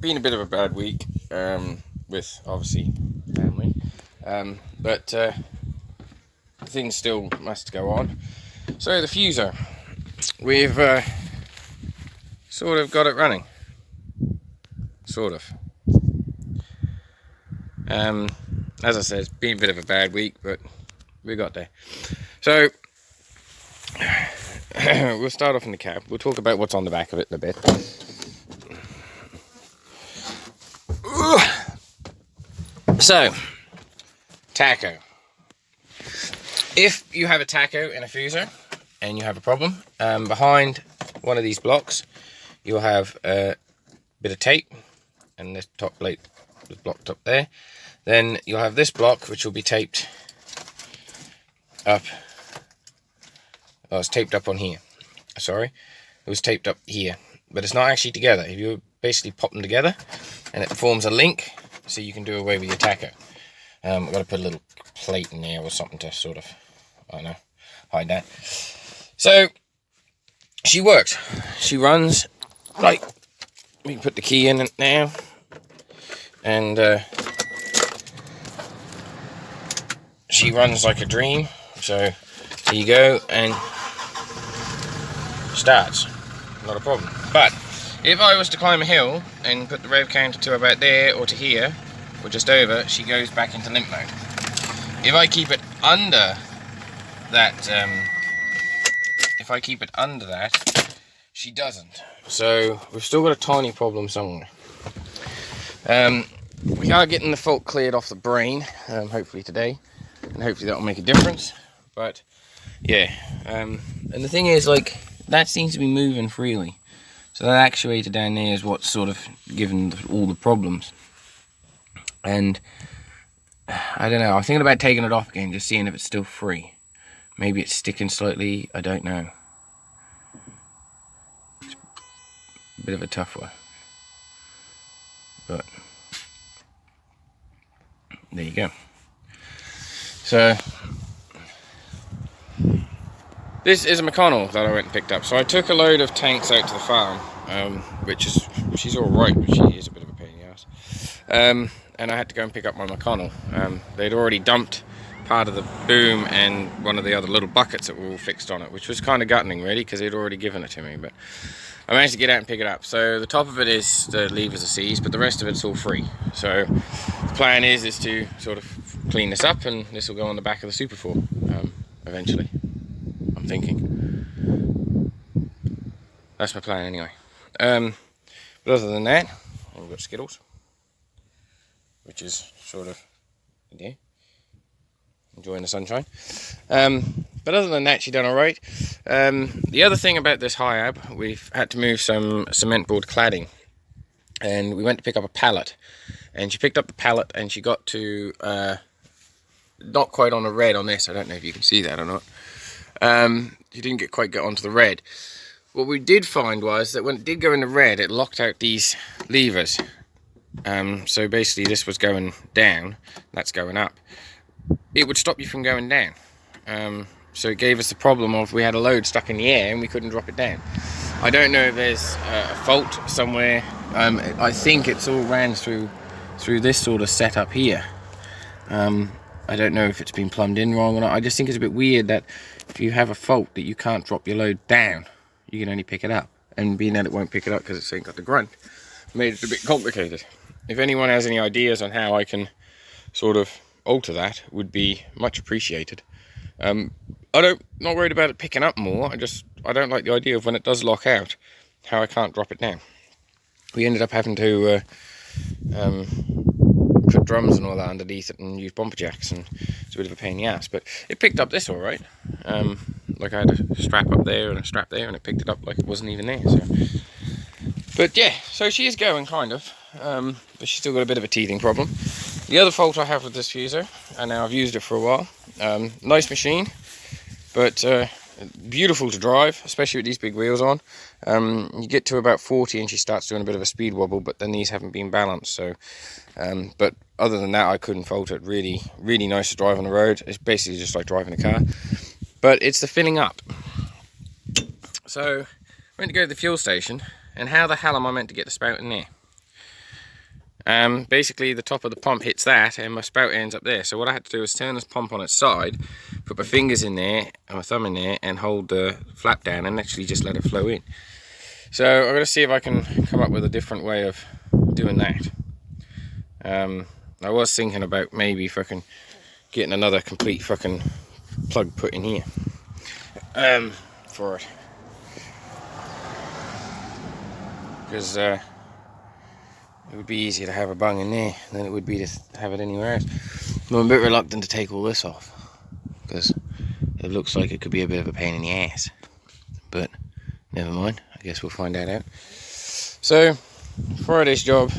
been a bit of a bad week with obviously family, but things still must go on. So the fuso, we've sort of got it running, sort of. As I said, it's been a bit of a bad week, but we got there. So we'll start off in the cab. We'll talk about what's on the back of it in a bit. So, tacho. If you have a tacho in a fuso and you have a problem, behind one of these blocks you'll have a bit of tape, and this top plate is blocked up there. Then you'll have this block which will be taped up. Oh, it's taped up on here. Sorry, it was taped up here, but it's not actually together. If you basically pop them together and it forms a link, so you can do away with your tacho. I've got to put a little plate in there or something to sort of, I don't know, hide that. So she works. She runs like, we can put the key in it now, and she runs like a dream. So here you go, and starts, not a problem. But if I was to climb a hill and put the rev counter to about there or to here or just over, she goes back into limp mode. If I keep it under that, she doesn't. So we've still got a tiny problem somewhere. We are getting the fault cleared off the brain, hopefully today, and hopefully that will make a difference. But yeah, and the thing is, like, that seems to be moving freely. So that actuator down there is what's sort of given all the problems. And I don't know, I'm thinking about taking it off again, just seeing if it's still free. Maybe it's sticking slightly, I don't know. It's a bit of a tough one. But there you go. So this is a McConnell that I went and picked up. So I took a load of tanks out to the farm, she's all right, but she is a bit of a pain in the ass. And I had to go and pick up my McConnell. They'd already dumped part of the boom and one of the other little buckets that were all fixed on it, which was kind of gutting really, because they'd already given it to me. But I managed to get out and pick it up. So the top of it is the levers are seized, but the rest of it's all free. So the plan is to sort of clean this up, and this will go on the back of the Super 4 eventually, I'm thinking. That's my plan anyway. But other than that, we've got Skittles, which is sort of, yeah, enjoying the sunshine. But other than that, she done all right. The other thing about this Hiab, we've had to move some cement board cladding, and we went to pick up a pallet, and she picked up the pallet and she got to not quite on the red on this. I don't know if you can see that or not. She didn't quite get onto the red. What we did find was that when it did go in the red, it locked out these levers. So basically this was going down, that's going up. It would stop you from going down. So it gave us the problem of we had a load stuck in the air and we couldn't drop it down. I don't know if there's a fault somewhere. I think it's all ran through this sort of setup here. I don't know if it's been plumbed in wrong or not. I just think it's a bit weird that if you have a fault that you can't drop your load down, you can only pick it up. And being that it won't pick it up because it's ain't got the grunt, made it a bit complicated. If anyone has any ideas on how I can sort of alter that, would be much appreciated. I'm not worried about it picking up more. I don't like the idea of when it does lock out, how I can't drop it down. We ended up having to put drums and all that underneath it and use bumper jacks, and it's a bit of a pain in the ass. But it picked up this all right. Like I had a strap up there and a strap there, and it picked it up like it wasn't even there. So. But yeah, so she is going kind of, but she's still got a bit of a teething problem. The other fault I have with this fuso, and now I've used it for a while, nice machine, but beautiful to drive, especially with these big wheels on. You get to about 40 and she starts doing a bit of a speed wobble, but then these haven't been balanced. So, but other than that, I couldn't fault it. Really, really nice to drive on the road. It's basically just like driving a car, but it's the filling up. So I went to go to the fuel station, and how the hell am I meant to get the spout in there? basically the top of the pump hits that and my spout ends up there. So what I had to do was turn this pump on its side, put my fingers in there and my thumb in there and hold the flap down and actually just let it flow in. So I'm going to see if I can come up with a different way of doing that. I was thinking about maybe fucking getting another complete fucking plug put in here for it, because it would be easier to have a bung in there than it would be to have it anywhere else. I'm a bit reluctant to take all this off because it looks like it could be a bit of a pain in the ass, but never mind, I guess we'll find that out. So Friday's job,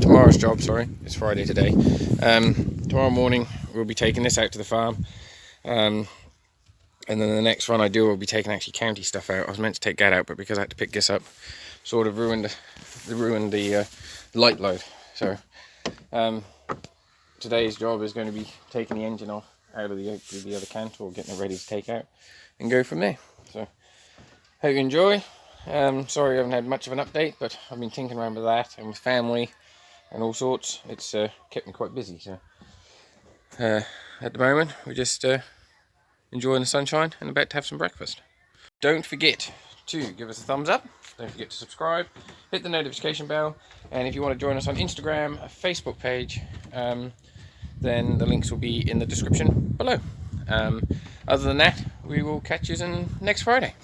tomorrow's job, sorry, it's Friday today. Tomorrow morning we'll be taking this out to the farm, and then the next one I do will be taking actually county stuff out. I was meant to take that out, but because I had to pick this up, sort of ruined the light load. So today's job is going to be taking the engine off out of the other canter, or getting it ready to take out and go from there. So hope you enjoy. Sorry I haven't had much of an update, but I've been tinkering around with that and with family and all sorts. It's kept me quite busy. So at the moment we're just enjoying the sunshine and about to have some breakfast. Don't forget to give us a thumbs up, don't forget to subscribe, hit the notification bell, and if you want to join us on Instagram, a Facebook page, then the links will be in the description below. Other than that, we will catch you next Friday.